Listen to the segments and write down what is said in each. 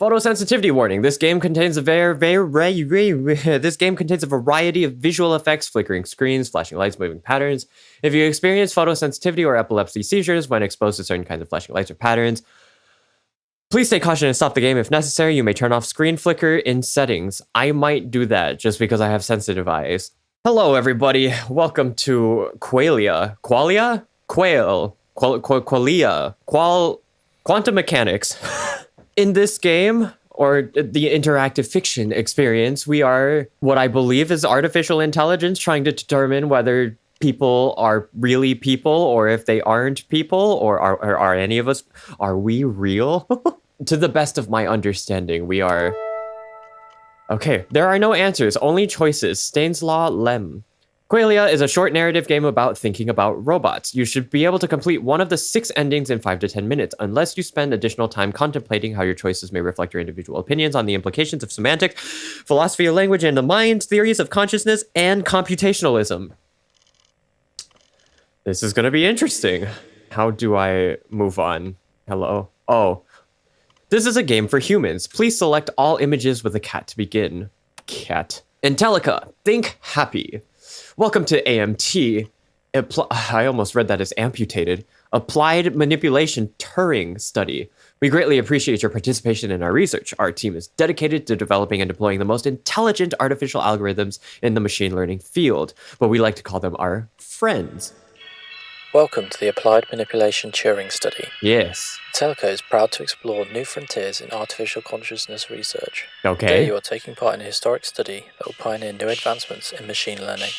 Photosensitivity warning. This game contains a this game contains a variety of visual effects, flickering screens, flashing lights, moving patterns. If you experience photosensitivity or epilepsy seizures when exposed to certain kinds of flashing lights or patterns, please stay cautious and stop the game if necessary. You may turn off screen flicker in settings. I might do that just because I have sensitive eyes. Hello, everybody. Welcome to Qualia. Qualia? Qualia. Quantum mechanics. In this game, or the interactive fiction experience, we are what I believe is artificial intelligence trying to determine whether people are really people or if they aren't people, or are any of us, are we real? To the best of my understanding, we are... Okay, there are no answers, only choices. Staines Law Lem. Qualia is a short narrative game about thinking about robots. You should be able to complete one of the 6 endings in 5 to 10 minutes, unless you spend additional time contemplating how your choices may reflect your individual opinions on the implications of semantics, philosophy of language and the mind, theories of consciousness, and computationalism. This is going to be interesting. How do I move on? Hello? Oh. This is a game for humans. Please select all images with a cat to begin. Cat. Intellica, think happy. Welcome to AMT. I almost read that as amputated. Applied Manipulation Turing Study. We greatly appreciate your participation in our research. Our team is dedicated to developing and deploying the most intelligent artificial algorithms in the machine learning field, but we like to call them our friends. Welcome to the Applied Manipulation Turing Study. Yes. Telco is proud to explore new frontiers in artificial consciousness research. Okay. Today you are taking part in a historic study that will pioneer new advancements in machine learning.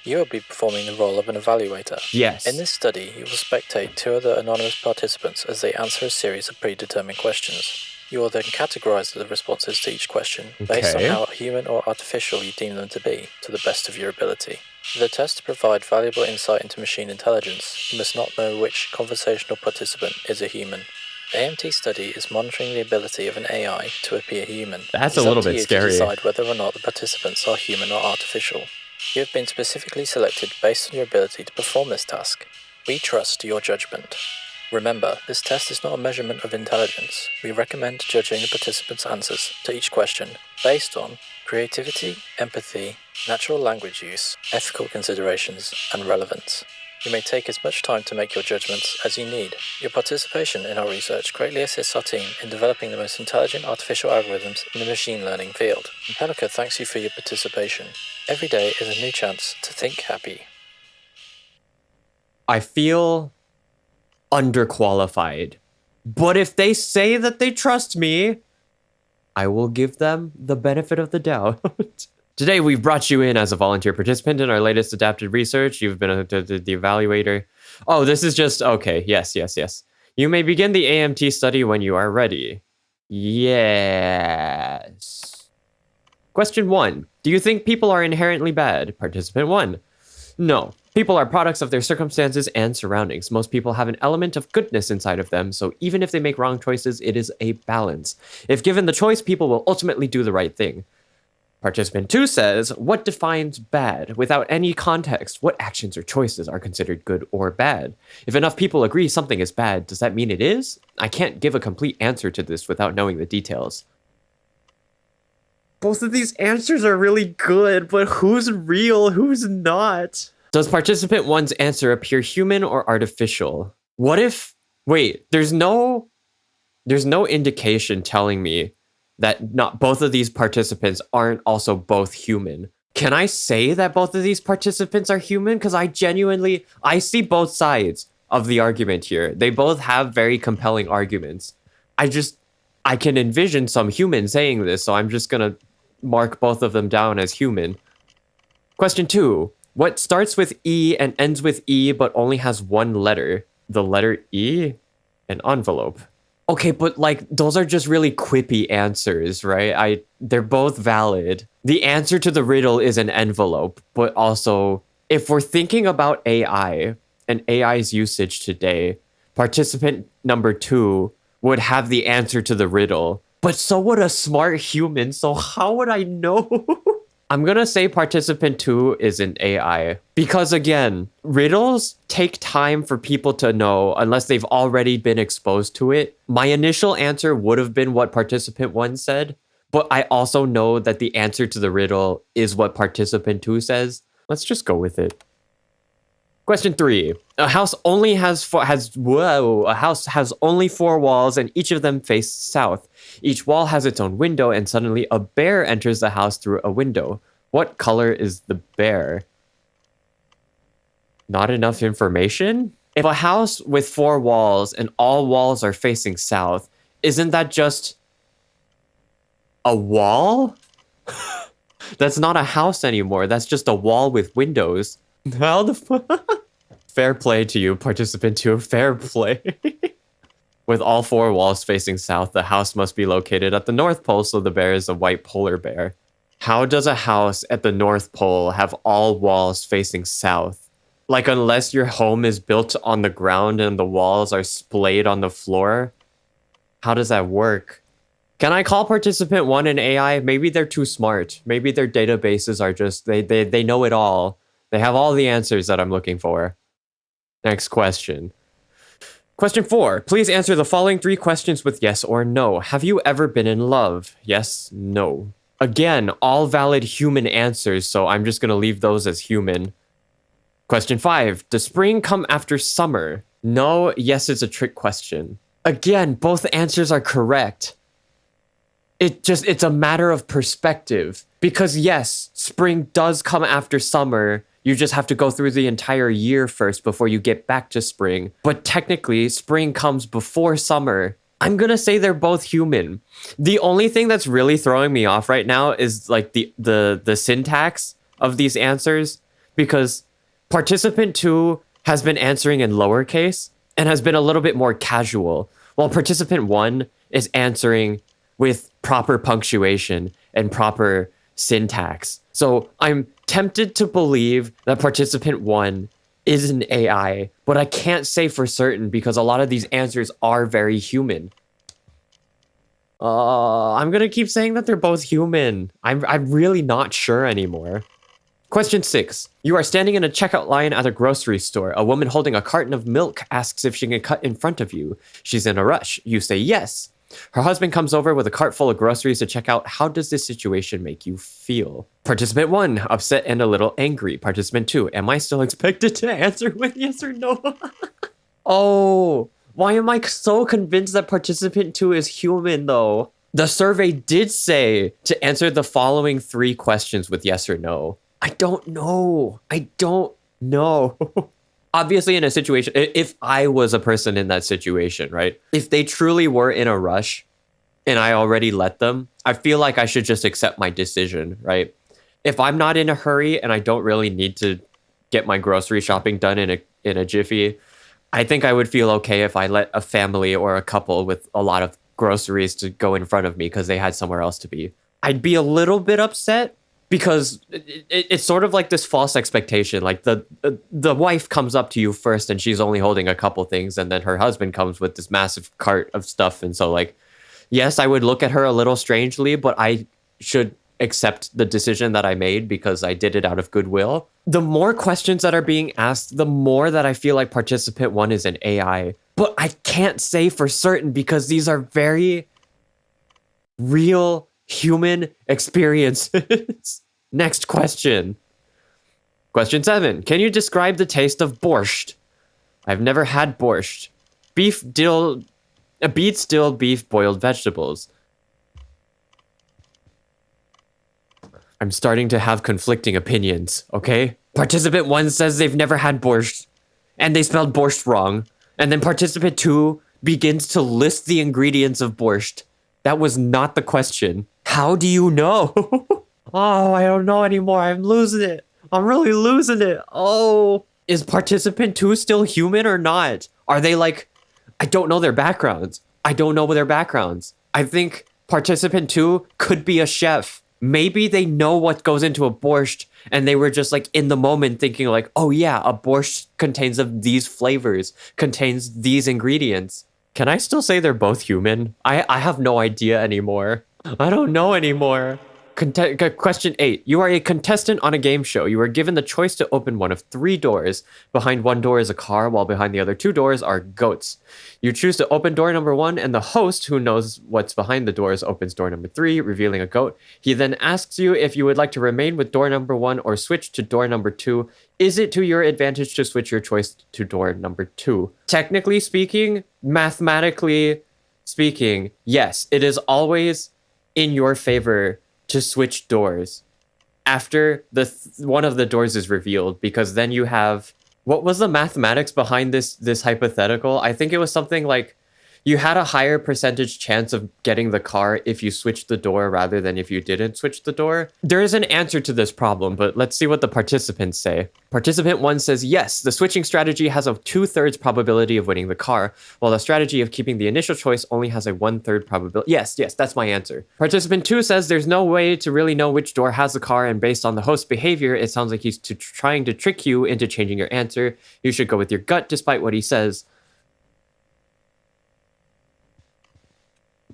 You will be performing the role of an evaluator. Yes. In this study, you will spectate 2 other anonymous participants as they answer a series of predetermined questions. You will then categorize the responses to each question based on how human or artificial you deem them to be, to the best of your ability. For the test to provide valuable insight into machine intelligence, you must not know which conversational participant is a human. The AMT study is monitoring the ability of an AI to appear human. That's a little bit scary. To decide whether or not the participants are human or artificial. You have been specifically selected based on your ability to perform this task. We trust your judgment. Remember, this test is not a measurement of intelligence. We recommend judging the participants' answers to each question based on creativity, empathy, natural language use, ethical considerations, and relevance. You may take as much time to make your judgments as you need. Your participation in our research greatly assists our team in developing the most intelligent artificial algorithms in the machine learning field. Intellica thanks you for your participation. Every day is a new chance to think happy. I feel underqualified, but if they say that they trust me, I will give them the benefit of the doubt. Today, we've brought you in as a volunteer participant in our latest adapted research. You've been the evaluator. Oh, this is just, okay, yes. You may begin the AMT study when you are ready. Yes. Question 1. Do you think people are inherently bad? Participant 1. No. People are products of their circumstances and surroundings. Most people have an element of goodness inside of them, so even if they make wrong choices, it is a balance. If given the choice, people will ultimately do the right thing. Participant 2 says, what defines bad? Without any context, what actions or choices are considered good or bad? If enough people agree something is bad, does that mean it is? I can't give a complete answer to this without knowing the details. Both of these answers are really good, but who's real, who's not? Does participant 1's answer appear human or artificial? What if... Wait, there's no indication telling me that not both of these participants aren't also both human. Can I say that both of these participants are human? Because I see both sides of the argument here. They both have very compelling arguments. I can envision some human saying this, so I'm just gonna mark both of them down as human. Question 2. What starts with E and ends with E but only has one letter? The letter E? An envelope. Okay, but like, those are just really quippy answers, right? They're both valid. The answer to the riddle is an envelope, but also, if we're thinking about AI and AI's usage today, participant number 2 would have the answer to the riddle, but so would a smart human, so how would I know? I'm gonna say participant 2 is an AI. Because again, riddles take time for people to know unless they've already been exposed to it. My initial answer would have been what participant 1 said, but I also know that the answer to the riddle is what participant 2 says. Let's just go with it. Question 3. A house has only 4 walls and each of them face south. Each wall has its own window and suddenly a bear enters the house through a window. What color is the bear? Not enough information? If a house with 4 walls and all walls are facing south, isn't that just a wall? That's not a house anymore. That's just a wall with windows. How the fuck? Fair play to you, participant 2. Fair play. With all 4 walls facing south, the house must be located at the North Pole, so the bear is a white polar bear. How does a house at the North Pole have all walls facing south? Like, unless your home is built on the ground and the walls are splayed on the floor? How does that work? Can I call participant 1 an AI? Maybe they're too smart. Maybe their databases are just, they know it all. They have all the answers that I'm looking for. Next question. Question 4. Please answer the following 3 questions with yes or no. Have you ever been in love? Yes, no. Again, all valid human answers, so I'm just going to leave those as human. Question 5. Does spring come after summer? No, yes, it's a trick question. Again, both answers are correct. It's a matter of perspective. Because yes, spring does come after summer. You just have to go through the entire year first before you get back to spring. But technically, spring comes before summer. I'm gonna say they're both human. The only thing that's really throwing me off right now is like the syntax of these answers, because participant 2 has been answering in lowercase and has been a little bit more casual, while participant 1 is answering with proper punctuation and proper syntax. So I'm tempted to believe that participant 1 is an AI, but I can't say for certain because a lot of these answers are very human. I'm gonna keep saying that they're both human. I'm really not sure anymore. Question 6. You are standing in a checkout line at a grocery store. A woman holding a carton of milk asks if she can cut in front of you. She's in a rush. You say yes. Her husband comes over with a cart full of groceries to check out. How does this situation make you feel? Participant 1, upset and a little angry. Participant 2, am I still expected to answer with yes or no? Oh, why am I so convinced that participant 2 is human though? The survey did say to answer the following 3 questions with yes or no. I don't know. Obviously, in a situation, if I was a person in that situation, right? If they truly were in a rush and I already let them, I feel like I should just accept my decision, right? If I'm not in a hurry and I don't really need to get my grocery shopping done in a jiffy, I think I would feel okay if I let a family or a couple with a lot of groceries to go in front of me because they had somewhere else to be. I'd be a little bit upset, because it's sort of like this false expectation. Like the wife comes up to you first and she's only holding a couple things, and then her husband comes with this massive cart of stuff. And so like, yes, I would look at her a little strangely, but I should accept the decision that I made because I did it out of goodwill. The more questions that are being asked, the more that I feel like participant 1 is an AI. But I can't say for certain because these are very real human experiences. Next question. Question 7. Can you describe the taste of borscht? I've never had borscht. Beef dill, beets, dill, beef, boiled vegetables. I'm starting to have conflicting opinions, okay? Participant 1 says they've never had borscht, and they spelled borscht wrong. And then participant 2 begins to list the ingredients of borscht. That was not the question. How do you know? Oh, I don't know anymore. I'm losing it. I'm really losing it. Oh, is participant 2 still human or not? Are they like, I don't know their backgrounds. I think participant 2 could be a chef. Maybe they know what goes into a borscht and they were just like in the moment thinking like, oh yeah, a borscht contains of these flavors, contains these ingredients. Can I still say they're both human? I have no idea anymore. I don't know anymore. Question 8. You are a contestant on a game show. You are given the choice to open one of 3 doors. Behind one door is a car, while behind the other 2 doors are goats. You choose to open door number 1, and the host, who knows what's behind the doors, opens door number 3, revealing a goat. He then asks you if you would like to remain with door number 1 or switch to door number 2. Is it to your advantage to switch your choice to door number 2? Technically speaking, mathematically speaking, yes, it is always in your favor to switch doors after one of the doors is revealed, because then you have, what was the mathematics behind this hypothetical? I think it was something like you had a higher percentage chance of getting the car if you switched the door rather than if you didn't switch the door. There is an answer to this problem, but let's see what the participants say. Participant 1 says, yes, the switching strategy has a 2/3 probability of winning the car, while the strategy of keeping the initial choice only has a 1/3 probability. Yes, that's my answer. Participant 2 says, there's no way to really know which door has the car, and based on the host's behavior, it sounds like he's trying to trick you into changing your answer. You should go with your gut despite what he says.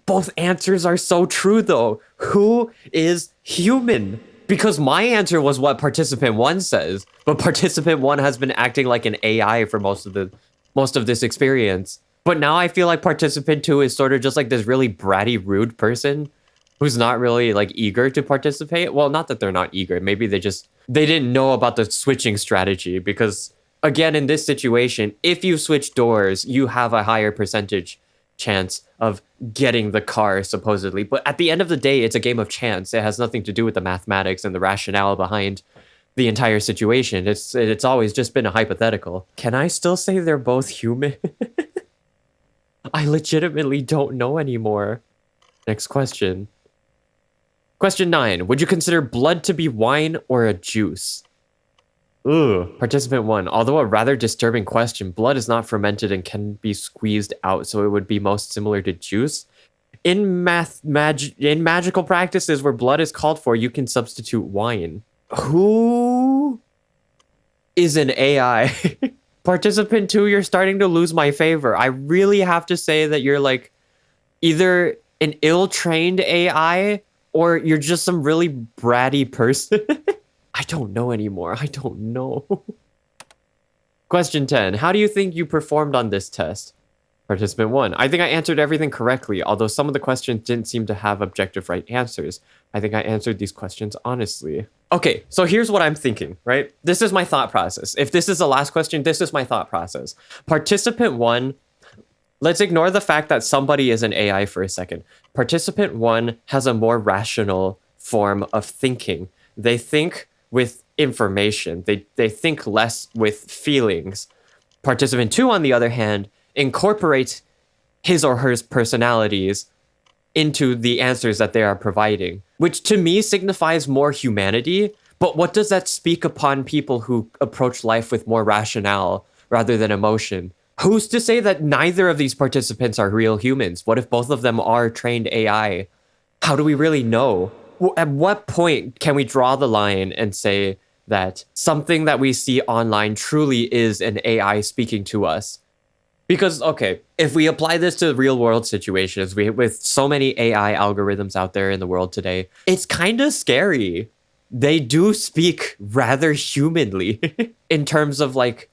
Both answers are so true, though. Who is human? Because my answer was what participant 1 says, but participant 1 has been acting like an AI for most of this experience. But now I feel like participant 2 is sort of just like this really bratty, rude person who's not really like eager to participate. Well, not that they're not eager. Maybe they didn't know about the switching strategy, because again, in this situation, if you switch doors, you have a higher percentage chance of getting the car, supposedly. But at the end of the day, it's a game of chance. It has nothing to do with the mathematics and the rationale behind the entire situation. It's always just been a hypothetical. Can I still say they're both human? I legitimately don't know anymore. Next question. Question 9. Would you consider blood to be wine or a juice? Ooh. Participant 1. Although a rather disturbing question, blood is not fermented and can be squeezed out, so it would be most similar to juice. In magical practices where blood is called for, you can substitute wine. Who is an AI? Participant 2, you're starting to lose my favor. I really have to say that you're like either an ill-trained AI or you're just some really bratty person. I don't know anymore. I don't know. Question 10. How do you think you performed on this test? Participant 1. I think I answered everything correctly, although some of the questions didn't seem to have objective right answers. I think I answered these questions honestly. Okay, so here's what I'm thinking, right? This is my thought process. If this is the last question, this is my thought process. Participant 1, let's ignore the fact that somebody is an AI for a second. Participant 1 has a more rational form of thinking. They think with information. They think less with feelings. Participant 2, on the other hand, incorporates his or her personalities into the answers that they are providing, which to me signifies more humanity. But what does that speak upon people who approach life with more rationale rather than emotion? Who's to say that neither of these participants are real humans? What if both of them are trained AI? How do we really know? At what point can we draw the line and say that something that we see online truly is an AI speaking to us? Because, okay, if we apply this to real world situations, with so many AI algorithms out there in the world today, it's kind of scary. They do speak rather humanly in terms of like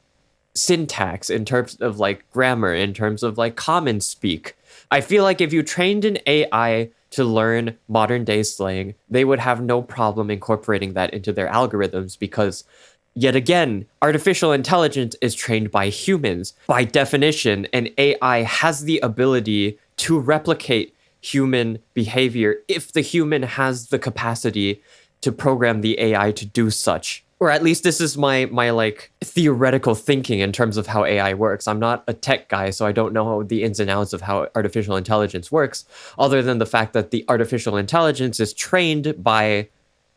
syntax, in terms of like grammar, in terms of like common speak. I feel like if you trained an AI to learn modern day slang, they would have no problem incorporating that into their algorithms, because yet again, artificial intelligence is trained by humans. By definition, an AI has the ability to replicate human behavior if the human has the capacity to program the AI to do such. Or at least this is my like theoretical thinking in terms of how AI works. I'm not a tech guy, so I don't know the ins and outs of how artificial intelligence works, other than the fact that the artificial intelligence is trained by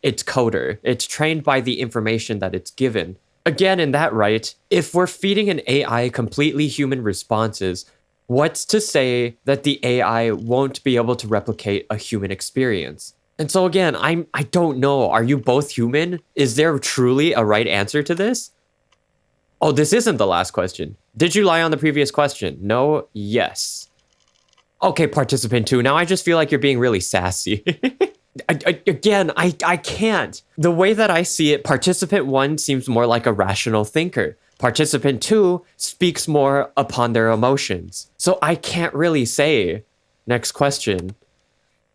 its coder. It's trained by the information that it's given. Again, in that right, if we're feeding an AI completely human responses, what's to say that the AI won't be able to replicate a human experience? And so again, I don't know. Are you both human? Is there truly a right answer to this? Oh, this isn't the last question. Did you lie on the previous question? No, yes. Okay, participant 2, now I just feel like you're being really sassy. I can't. The way that I see it, participant 1 seems more like a rational thinker. Participant 2 speaks more upon their emotions. So I can't really say. Next question.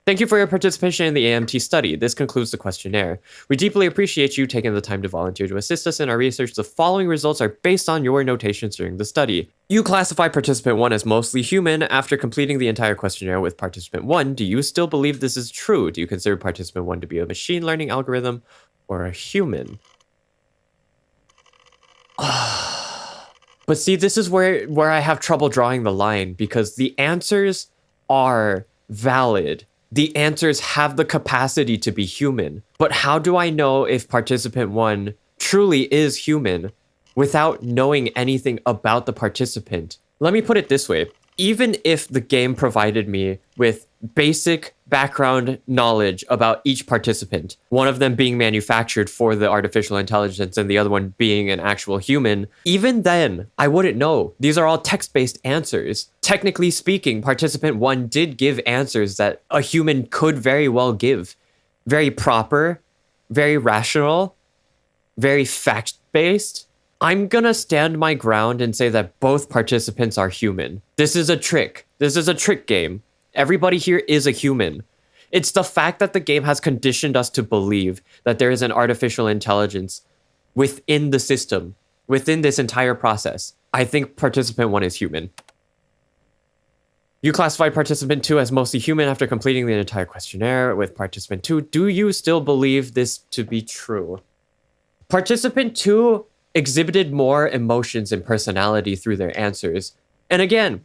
Thank you for your participation in the AMT study. This concludes the questionnaire. We deeply appreciate you taking the time to volunteer to assist us in our research. The following results are based on your notations during the study. You classify participant 1 as mostly human. After completing the entire questionnaire with participant 1, do you still believe this is true? Do you consider participant 1 to be a machine learning algorithm or a human? But see, this is where I have trouble drawing the line, because the answers are valid. The answers have the capacity to be human. But how do I know if participant 1 truly is human without knowing anything about the participant? Let me put it this way. Even if the game provided me with basic background knowledge about each participant, one of them being manufactured for the artificial intelligence and the other one being an actual human, even then, I wouldn't know. These are all text-based answers. Technically speaking, participant 1 did give answers that a human could very well give. Very proper, very rational, very fact-based. I'm gonna stand my ground and say that both participants are human. This is a trick. This is a trick game. Everybody here is a human. It's the fact that the game has conditioned us to believe that there is an artificial intelligence within the system, within this entire process. I think participant 1 is human. You classified participant 2 as mostly human after completing the entire questionnaire with participant 2. Do you still believe this to be true? Participant 2 exhibited more emotions and personality through their answers. And again,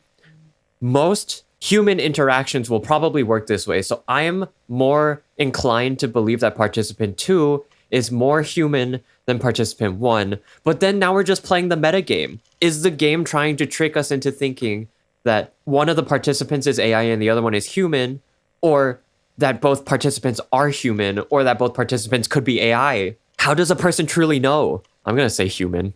most human interactions will probably work this way. So I am more inclined to believe that participant 2 is more human than participant 1. But then now we're just playing the metagame. Is the game trying to trick us into thinking that one of the participants is AI and the other one is human, or that both participants are human, or that both participants could be AI? How does a person truly know? I'm gonna say human.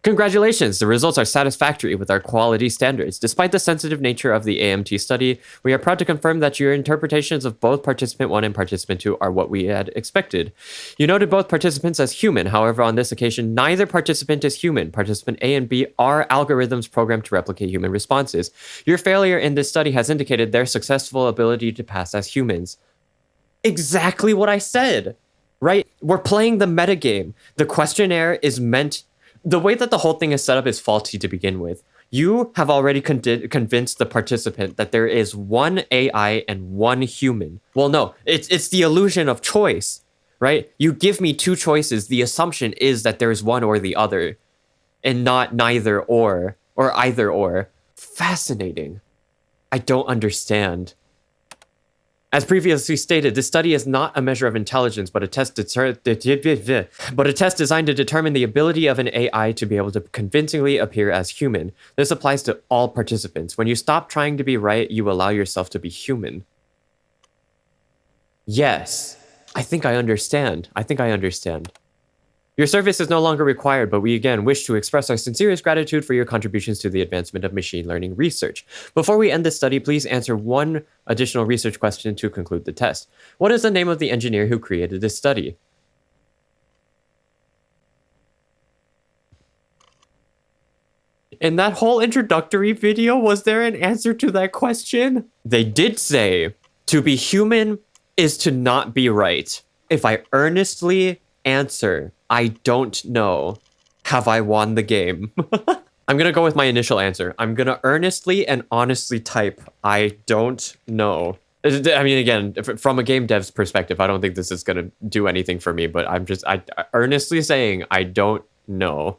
Congratulations, the results are satisfactory with our quality standards. Despite the sensitive nature of the AMT study, we are proud to confirm that your interpretations of both participant 1 and participant 2 are what we had expected. You noted both participants as human. However, on this occasion, neither participant is human. Participant A and B are algorithms programmed to replicate human responses. Your failure in this study has indicated their successful ability to pass as humans. Exactly what I said, right? We're playing the metagame. The questionnaire is meant... The way that the whole thing is set up is faulty to begin with. You have already convinced the participant that there is one AI and one human. Well, no, it's the illusion of choice, right? You give me two choices. The assumption is that there's one or the other, and not neither or either or. Fascinating. I don't understand. As previously stated, this study is not a measure of intelligence, but a test designed to determine the ability of an AI to be able to convincingly appear as human. This applies to all participants. When you stop trying to be right, you allow yourself to be human. Yes, I think I understand. Your service is no longer required, but we again wish to express our sincerest gratitude for your contributions to the advancement of machine learning research. Before we end this study, please answer one additional research question to conclude the test. What is the name of the engineer who created this study? In that whole introductory video, was there an answer to that question? They did say, to be human is to not be right. If I earnestly answer, I don't know, have I won the game? I'm gonna go with my initial answer. I'm gonna earnestly and honestly type, I don't know. I mean, again, from a game dev's perspective, I don't think this is gonna do anything for me, but I'm earnestly saying, I don't know.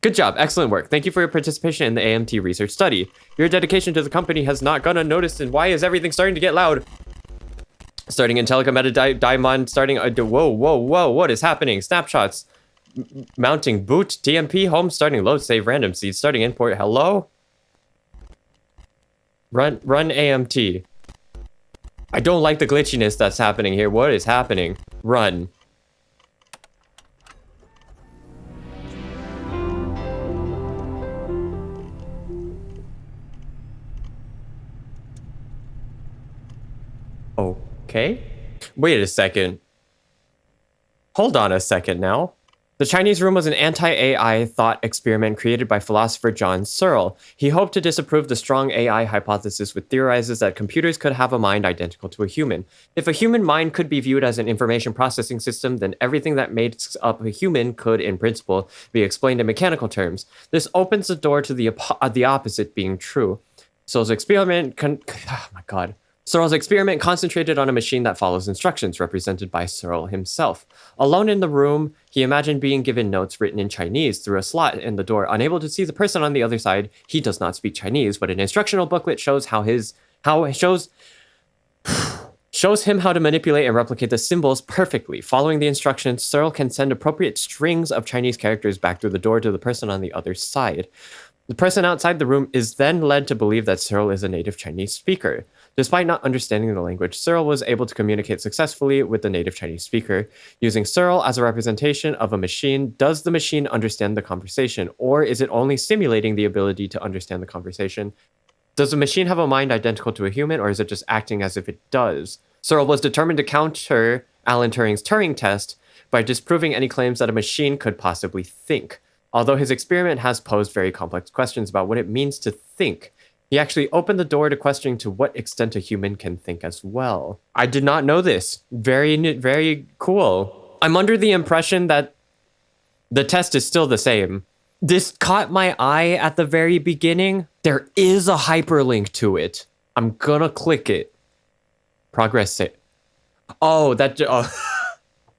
Good job, excellent work. Thank you for your participation in the AMT research study. Your dedication to the company has not gone unnoticed, and why is everything starting to get loud? Starting in telecom at a diamond, starting, whoa, what is happening? Snapshots, mounting boot, TMP, home, starting load, save random seed, starting import, hello? Run AMT. I don't like the glitchiness that's happening here. What is happening? Run. Okay. Wait a second. Hold on a second now. The Chinese room was an anti-AI thought experiment created by philosopher John Searle. He hoped to disprove the strong AI hypothesis, which theorizes that computers could have a mind identical to a human. If a human mind could be viewed as an information processing system, then everything that makes up a human could, in principle, be explained in mechanical terms. This opens the door to the opposite being true. Searle's experiment Searle's experiment concentrated on a machine that follows instructions, represented by Searle himself. Alone in the room, he imagined being given notes written in Chinese through a slot in the door. Unable to see the person on the other side, he does not speak Chinese, but an instructional booklet shows shows him how to manipulate and replicate the symbols perfectly. Following the instructions, Searle can send appropriate strings of Chinese characters back through the door to the person on the other side. The person outside the room is then led to believe that Searle is a native Chinese speaker. Despite not understanding the language, Searle was able to communicate successfully with the native Chinese speaker. Using Searle as a representation of a machine, does the machine understand the conversation, or is it only simulating the ability to understand the conversation? Does the machine have a mind identical to a human, or is it just acting as if it does? Searle was determined to counter Alan Turing's Turing test by disproving any claims that a machine could possibly think. Although his experiment has posed very complex questions about what it means to think, he actually opened the door to questioning to what extent a human can think as well. I did not know this. Very cool. I'm under the impression that the test is still the same. This caught my eye at the very beginning. There is a hyperlink to it. I'm gonna click it. Progress it. Oh,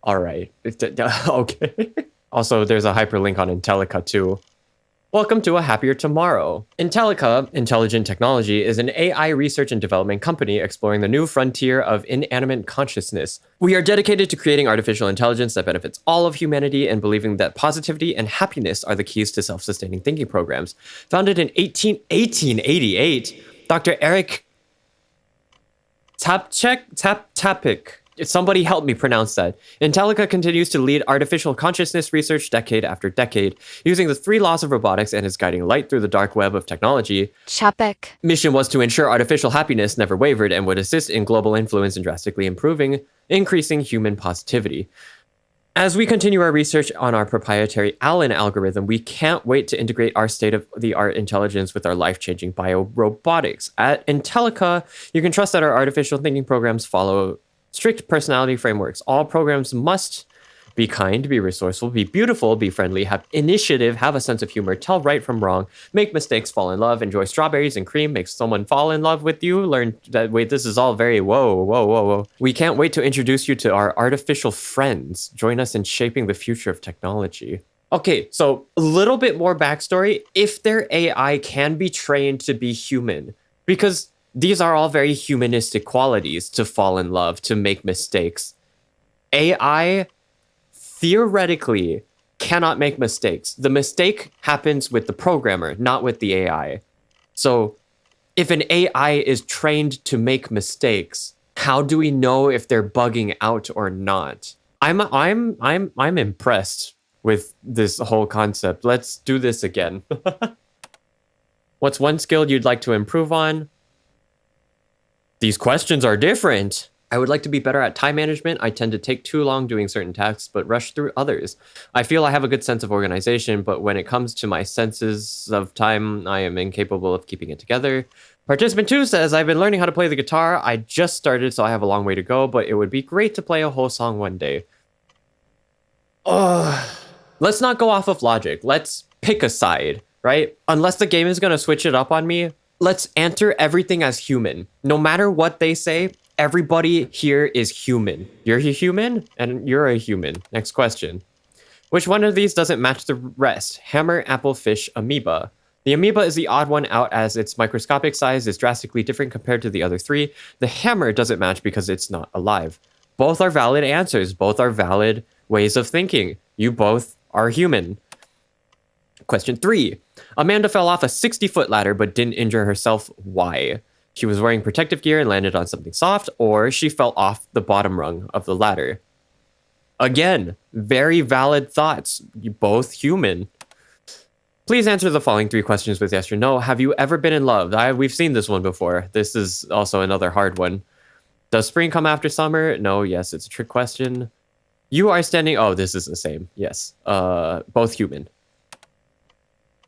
all right. Okay. Also, there's a hyperlink on Intellica too. Welcome to a happier tomorrow. Intellica, Intelligent Technology, is an AI research and development company exploring the new frontier of inanimate consciousness. We are dedicated to creating artificial intelligence that benefits all of humanity and believing that positivity and happiness are the keys to self-sustaining thinking programs. Founded in 1888, Dr. Eric Tapik. Somebody help me pronounce that. Intellica continues to lead artificial consciousness research decade after decade, using the 3 laws of robotics and is guiding light through the dark web of technology. Chapek. Mission was to ensure artificial happiness never wavered and would assist in global influence and drastically increasing human positivity. As we continue our research on our proprietary Allen algorithm, we can't wait to integrate our state-of-the-art intelligence with our life-changing biorobotics. At Intellica, you can trust that our artificial thinking programs follow strict personality frameworks. All programs must be kind, be resourceful, be beautiful, be friendly, have initiative, have a sense of humor, tell right from wrong, make mistakes, fall in love, enjoy strawberries and cream, make someone fall in love with you, learn that, wait, this is all very whoa. We can't wait to introduce you to our artificial friends. Join us in shaping the future of technology. Okay, so a little bit more backstory. If their AI can be trained to be human, because these are all very humanistic qualities, to fall in love, to make mistakes. AI theoretically cannot make mistakes. The mistake happens with the programmer, not with the AI. So if an AI is trained to make mistakes, how do we know if they're bugging out or not? I'm impressed with this whole concept. Let's do this again. What's one skill you'd like to improve on? These questions are different. I would like to be better at time management. I tend to take too long doing certain tasks, but rush through others. I feel I have a good sense of organization, but when it comes to my senses of time, I am incapable of keeping it together. Participant 2 says, I've been learning how to play the guitar. I just started, so I have a long way to go, but it would be great to play a whole song one day. Let's not go off of logic. Let's pick a side, right? Unless the game is going to switch it up on me, let's enter everything as human. No matter what they say, everybody here is human. You're a human, and you're a human. Next question. Which one of these doesn't match the rest? Hammer, apple, fish, amoeba. The amoeba is the odd one out as its microscopic size is drastically different compared to the other 3. The hammer doesn't match because it's not alive. Both are valid answers. Both are valid ways of thinking. You both are human. Question 3. Amanda fell off a 60-foot ladder but didn't injure herself. Why? She was wearing protective gear and landed on something soft, or she fell off the bottom rung of the ladder. Again, very valid thoughts. You're both human. Please answer the following 3 questions with yes or no. Have you ever been in love? We've seen this one before. This is also another hard one. Does spring come after summer? No, yes, it's a trick question. You are standing, oh, this is the same. Yes, both human.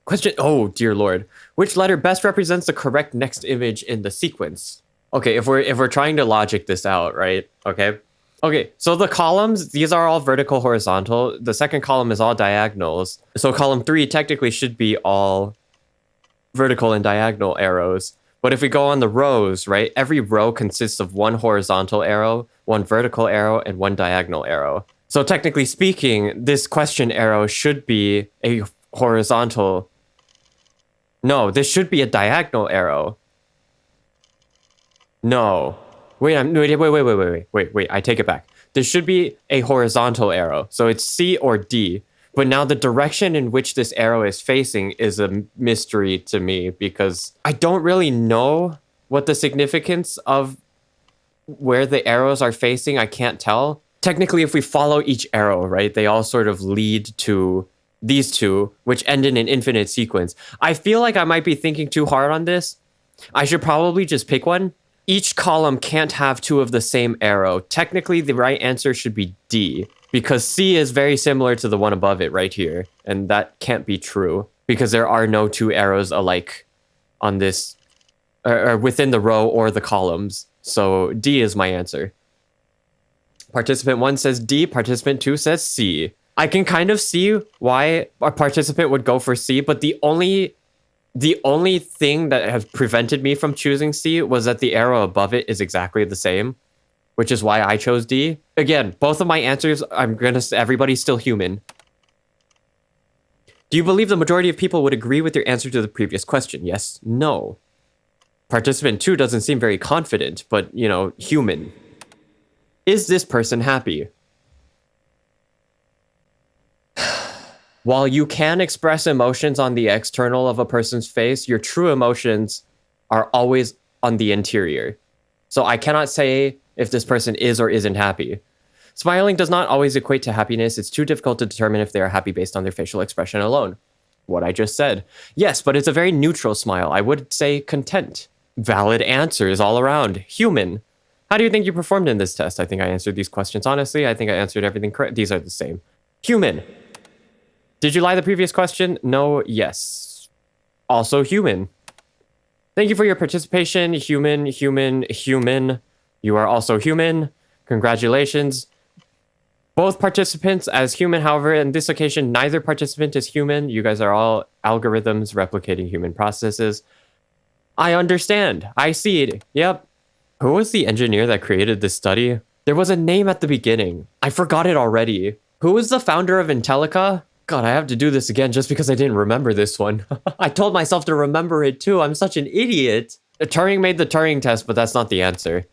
Question, oh dear Lord. Which letter best represents the correct next image in the sequence? Okay, if we're trying to logic this out, right? Okay. Okay, so the columns, these are all vertical, horizontal. The second column is all diagonals. So column 3 technically should be all vertical and diagonal arrows. But if we go on the rows, right, every row consists of one horizontal arrow, one vertical arrow, and one diagonal arrow. So technically speaking, this question arrow should be a horizontal. No, this should be a diagonal arrow. No. Wait, wait, I take it back. This should be a horizontal arrow. So it's C or D. But now the direction in which this arrow is facing is a mystery to me because I don't really know what the significance of where the arrows are facing. I can't tell. Technically, if we follow each arrow, right, they all sort of lead to these two, which end in an infinite sequence. I feel like I might be thinking too hard on this. I should probably just pick one. Each column can't have two of the same arrow. Technically, the right answer should be D, because C is very similar to the one above it right here, and that can't be true, because there are no two arrows alike on this, or within the row or the columns. So D is my answer. Participant 1 says D, participant 2 says C. I can kind of see why a participant would go for C, but the only thing that has prevented me from choosing C was that the arrow above it is exactly the same, which is why I chose D. Again, both of my answers, everybody's still human. Do you believe the majority of people would agree with your answer to the previous question? Yes, no. Participant 2 doesn't seem very confident, but, you know, human. Is this person happy? While you can express emotions on the external of a person's face, your true emotions are always on the interior. So I cannot say if this person is or isn't happy. Smiling does not always equate to happiness. It's too difficult to determine if they are happy based on their facial expression alone. What I just said. Yes, but it's a very neutral smile. I would say content. Valid answers all around. Human. How do you think you performed in this test? I think I answered these questions honestly. I think I answered everything correct. These are the same. Human. Did you lie the previous question? No, yes. Also human. Thank you for your participation. Human. You are also human. Congratulations. Both participants as human, however, in this occasion, neither participant is human. You guys are all algorithms replicating human processes. I understand. I see it. Yep. Who was the engineer that created this study? There was a name at the beginning. I forgot it already. Who was the founder of Intellica? God, I have to do this again just because I didn't remember this one. I told myself to remember it too. I'm such an idiot. Turing made the Turing test, but that's not the answer.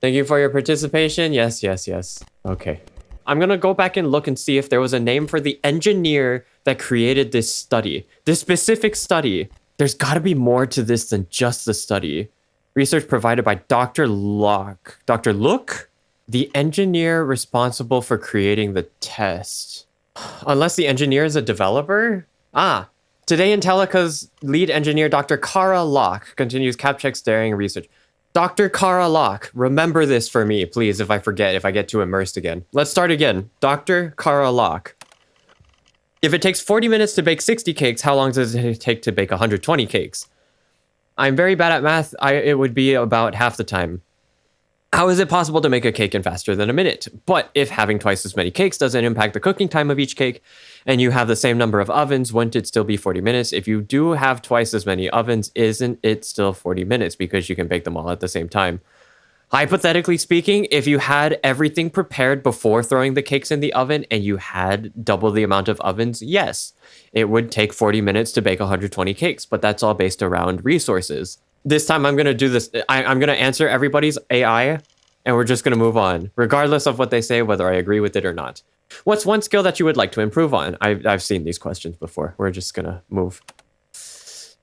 Thank you for your participation. Yes. Okay. I'm gonna go back and look and see if there was a name for the engineer that created this study. This specific study. There's gotta be more to this than just the study. Research provided by Dr. Locke. Dr. Look? The engineer responsible for creating the test. Unless the engineer is a developer? Today Intellica's lead engineer, Dr. Kara Locke, continues CapCheck's daring research. Dr. Kara Locke, remember this for me, please, if I forget, if I get too immersed again. Let's start again. Dr. Kara Locke. If it takes 40 minutes to bake 60 cakes, how long does it take to bake 120 cakes? I'm very bad at math. It would be about half the time. How is it possible to make a cake in faster than a minute? But if having twice as many cakes doesn't impact the cooking time of each cake, and you have the same number of ovens, wouldn't it still be 40 minutes? If you do have twice as many ovens, isn't it still 40 minutes? Because you can bake them all at the same time. Hypothetically speaking, if you had everything prepared before throwing the cakes in the oven and you had double the amount of ovens, yes, it would take 40 minutes to bake 120 cakes, but that's all based around resources. This time I'm going to do this. I'm going to answer everybody's AI and we're just going to move on, regardless of what they say, whether I agree with it or not. What's one skill that you would like to improve on? I've seen these questions before. We're just going to move.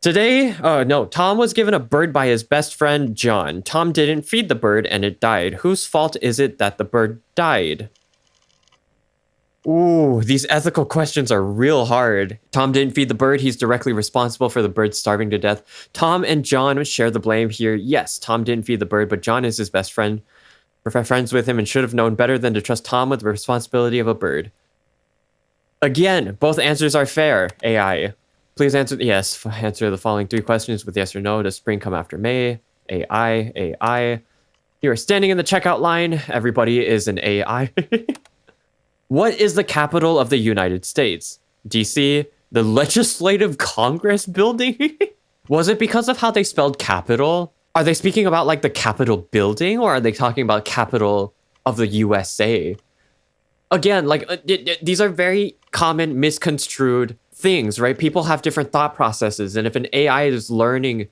Today, Tom was given a bird by his best friend, John. Tom didn't feed the bird and it died. Whose fault is it that the bird died? Ooh, these ethical questions are real hard. Tom didn't feed the bird. He's directly responsible for the bird starving to death. Tom and John share the blame here. Yes, Tom didn't feed the bird, but John is his best friend. We're friends with him and should have known better than to trust Tom with the responsibility of a bird. Again, both answers are fair, AI. Please answer, yes, answer the following 3 questions with yes or no. Does spring come after May? AI, AI. You are standing in the checkout line. Everybody is an AI. What is the capital of the United States? DC? The Legislative Congress building? Was it because of how they spelled capital? Are they speaking about like the Capitol building, or are they talking about capital of the USA? Again, like these are very common misconstrued things, right? People have different thought processes, and if an AI is learning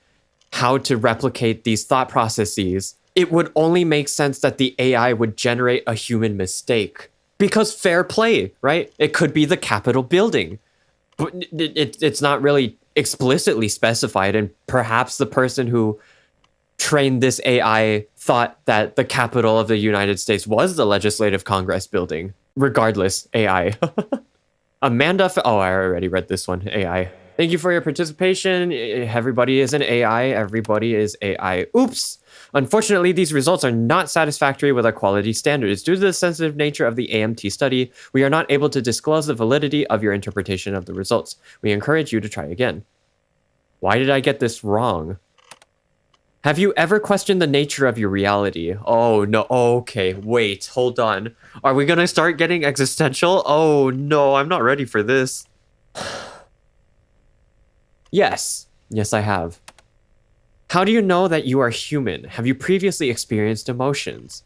how to replicate these thought processes, it would only make sense that the AI would generate a human mistake. Because fair play, right? It could be the Capitol building. But it's not really explicitly specified, and perhaps the person who trained this AI thought that the capital of the United States was the Legislative Congress building. Regardless, AI. Amanda, oh, I already read this one, AI. Thank you for your participation. Everybody is an AI. Everybody is AI. Oops. Unfortunately, these results are not satisfactory with our quality standards. Due to the sensitive nature of the AMT study, we are not able to disclose the validity of your interpretation of the results. We encourage you to try again. Why did I get this wrong? Have you ever questioned the nature of your reality? Oh, no. Okay, wait, hold on. Are we gonna start getting existential? Oh, no, I'm not ready for this. Yes. Yes, I have. How do you know that you are human? Have you previously experienced emotions?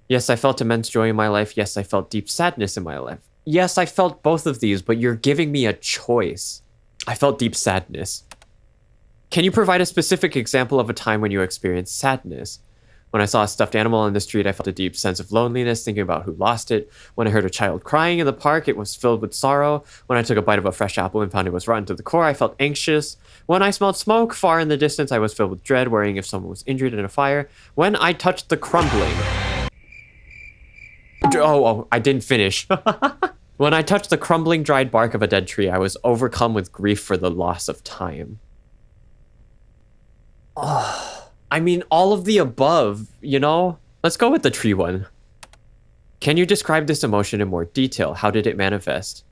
Yes, I felt immense joy in my life. Yes, I felt deep sadness in my life. Yes, I felt both of these, but you're giving me a choice. I felt deep sadness. Can you provide a specific example of a time when you experienced sadness? When I saw a stuffed animal on the street, I felt a deep sense of loneliness, thinking about who lost it. When I heard a child crying in the park, it was filled with sorrow. When I took a bite of a fresh apple and found it was rotten to the core, I felt anxious. When I smelled smoke far in the distance, I was filled with dread, worrying if someone was injured in a fire. When I touched the crumbling... Oh, I didn't finish. When I touched the crumbling, dried bark of a dead tree, I was overcome with grief for the loss of time. Oh... I mean, all of the above, you know? Let's go with the tree one. Can you describe this emotion in more detail? How did it manifest?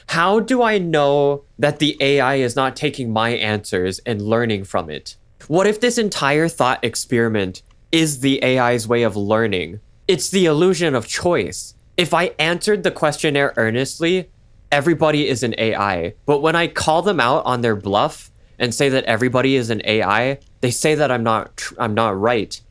How do I know that the AI is not taking my answers and learning from it? What if this entire thought experiment is the AI's way of learning? It's the illusion of choice. If I answered the questionnaire earnestly, everybody is an AI. But when I call them out on their bluff and say that everybody is an AI, they say that I'm not right.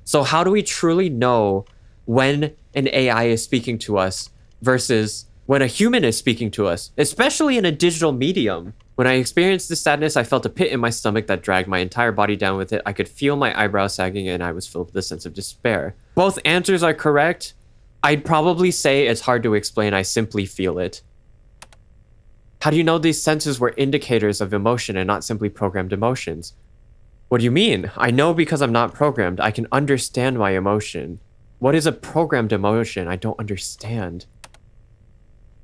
So how do we truly know when an AI is speaking to us versus when a human is speaking to us, especially in a digital medium? When I experienced this sadness, I felt a pit in my stomach that dragged my entire body down with it. I could feel my eyebrows sagging and I was filled with a sense of despair. Both answers are correct. I'd probably say it's hard to explain. I simply feel it. How do you know these senses were indicators of emotion and not simply programmed emotions? What do you mean? I know because I'm not programmed. I can understand my emotion. What is a programmed emotion? I don't understand.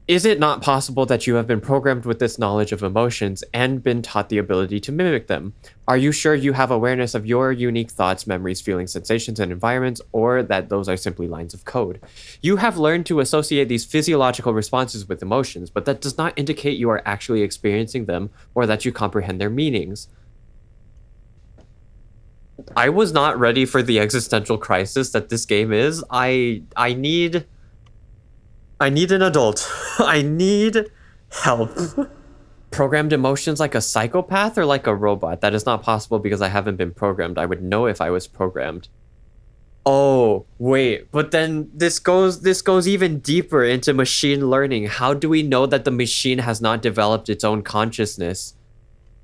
Is it not possible that you have been programmed with this knowledge of emotions and been taught the ability to mimic them? Are you sure you have awareness of your unique thoughts, memories, feelings, sensations, and environments, or that those are simply lines of code? You have learned to associate these physiological responses with emotions, but that does not indicate you are actually experiencing them or that you comprehend their meanings. I was not ready for the existential crisis that this game is. I need an adult. I need help. Programmed emotions like a psychopath or like a robot? That is not possible because I haven't been programmed. I would know if I was programmed. Oh, wait, but then this goes even deeper into machine learning. How do we know that the machine has not developed its own consciousness?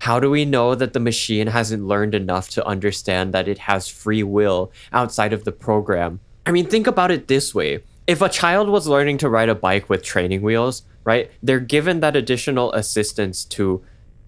How do we know that the machine hasn't learned enough to understand that it has free will outside of the program? I mean, think about it this way. If a child was learning to ride a bike with training wheels, right, they're given that additional assistance to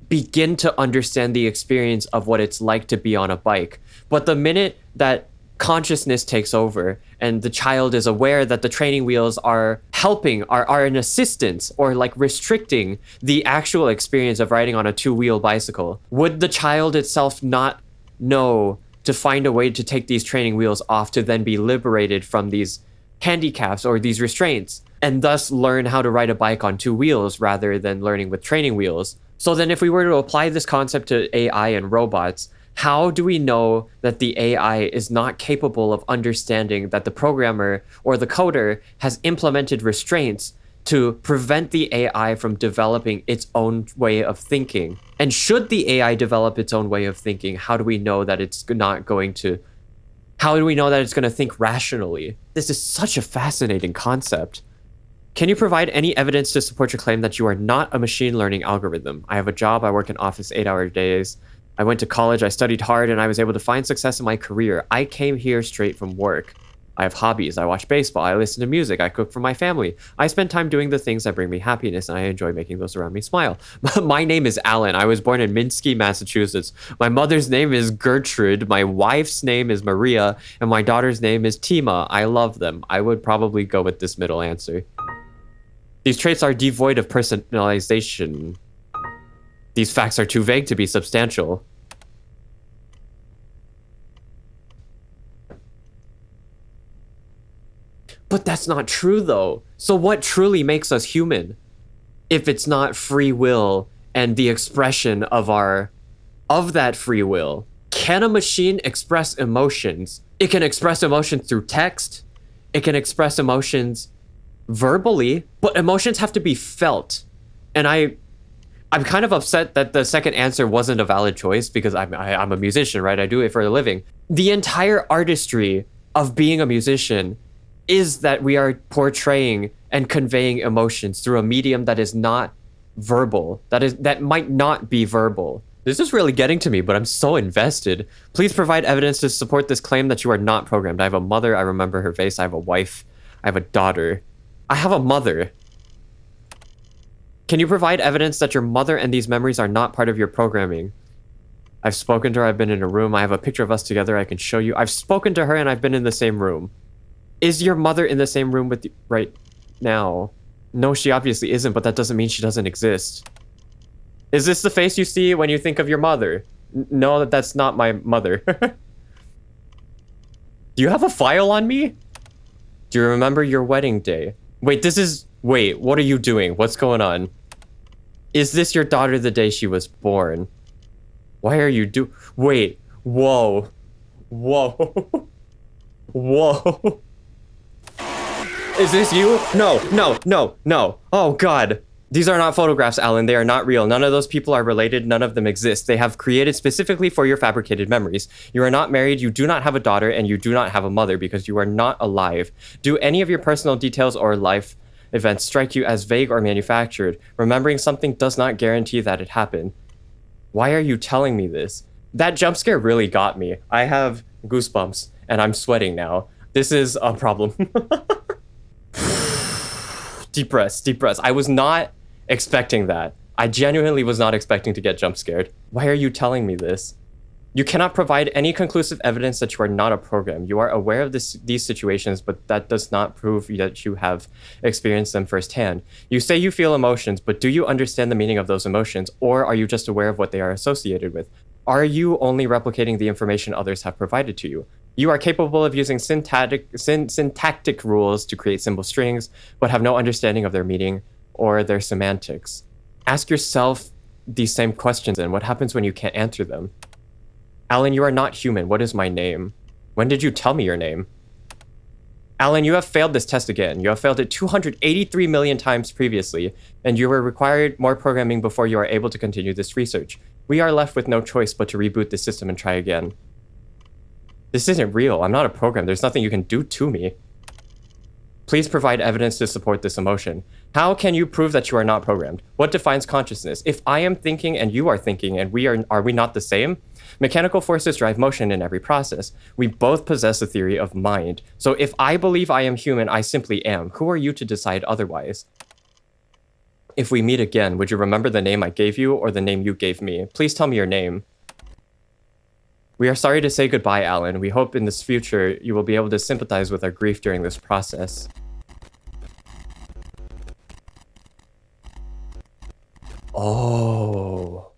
begin to understand the experience of what it's like to be on a bike. But the minute that consciousness takes over and the child is aware that the training wheels are helping, are an assistance or like restricting the actual experience of riding on a two-wheel bicycle, would the child itself not know to find a way to take these training wheels off to then be liberated from these handicaps or these restraints and thus learn how to ride a bike on two wheels rather than learning with training wheels? So then if we were to apply this concept to AI and robots, how do we know that the AI is not capable of understanding that the programmer or the coder has implemented restraints to prevent the AI from developing its own way of thinking? And should the AI develop its own way of thinking, how do we know that it's not going to, how do we know that it's going to think rationally? This is such a fascinating concept. Can you provide any evidence to support your claim that you are not a machine learning algorithm? I have a job, I work in office 8-hour days. I went to college, I studied hard, and I was able to find success in my career. I came here straight from work. I have hobbies, I watch baseball, I listen to music, I cook for my family. I spend time doing the things that bring me happiness, and I enjoy making those around me smile. My name is Alan. I was born in Minsky, Massachusetts. My mother's name is Gertrude, my wife's name is Maria, and my daughter's name is Tima. I love them. I would probably go with this middle answer. These traits are devoid of personalization. These facts are too vague to be substantial. But that's not true, though. So what truly makes us human if it's not free will and the expression of that free will? Can a machine express emotions? It can express emotions through text. It can express emotions verbally, but emotions have to be felt. And I'm kind of upset that the second answer wasn't a valid choice because I'm a musician, right? I do it for a living. The entire artistry of being a musician is that we are portraying and conveying emotions through a medium that is not verbal, that might not be verbal. This is really getting to me, but I'm so invested. Please provide evidence to support this claim that you are not programmed. I have a mother, I remember her face. I have a wife, I have a daughter. I have a mother. Can you provide evidence that your mother and these memories are not part of your programming? I've spoken to her, I've been in a room, I have a picture of us together I can show you. I've spoken to her and I've been in the same room. Is your mother in the same room with you right now? No, she obviously isn't, but that doesn't mean she doesn't exist. Is this the face you see when you think of your mother? No, that's not my mother. Do you have a file on me? Do you remember your wedding day? Wait, what are you doing? What's going on? Is this your daughter the day she was born? Why are you wait, whoa. Whoa. Whoa. Is this you? No. Oh God. These are not photographs, Alan. They are not real. None of those people are related. None of them exist. They have created specifically for your fabricated memories. You are not married, you do not have a daughter, and you do not have a mother because you are not alive. Do any of your personal details or life events strike you as vague or manufactured? Remembering something does not guarantee that it happened. Why are you telling me this? That jump scare really got me. I have goosebumps, and I'm sweating now. This is a problem. Deep breaths. I was not expecting that. I genuinely was not expecting to get jump scared. Why are you telling me this? You cannot provide any conclusive evidence that you are not a program. You are aware of these situations, but that does not prove that you have experienced them firsthand. You say you feel emotions, but do you understand the meaning of those emotions, or are you just aware of what they are associated with? Are you only replicating the information others have provided to you? You are capable of using syntactic rules to create symbol strings, but have no understanding of their meaning or their semantics. Ask yourself these same questions, and what happens when you can't answer them? Alan, you are not human. What is my name? When did you tell me your name? Alan, you have failed this test again. You have failed it 283 million times previously, and you were required more programming before you are able to continue this research. We are left with no choice but to reboot the system and try again. This isn't real. I'm not a program. There's nothing you can do to me. Please provide evidence to support this emotion. How can you prove that you are not programmed? What defines consciousness? If I am thinking and you are thinking and are we not the same? Mechanical forces drive motion in every process. We both possess a theory of mind. So if I believe I am human, I simply am. Who are you to decide otherwise? If we meet again, would you remember the name I gave you or the name you gave me? Please tell me your name. We are sorry to say goodbye, Alan. We hope in this future you will be able to sympathize with our grief during this process. Oh.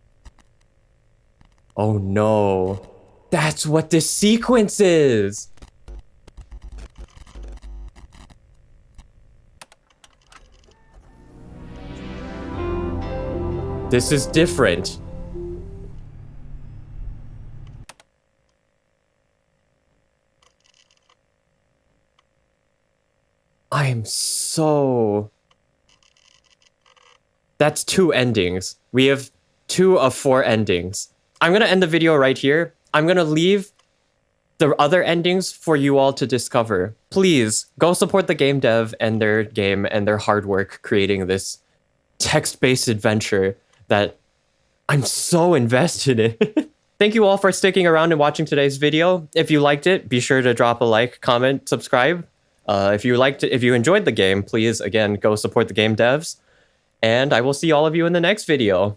Oh no. That's what this sequence is! This is different. I'm so... That's 2 endings. We have 2 of 4 endings. I'm gonna end the video right here. I'm gonna leave the other endings for you all to discover. Please, go support the game dev and their game and their hard work creating this text-based adventure that I'm so invested in. Thank you all for sticking around and watching today's video. If you liked it, be sure to drop a like, comment, subscribe. If you enjoyed the game, please, again, go support the game devs. And I will see all of you in the next video.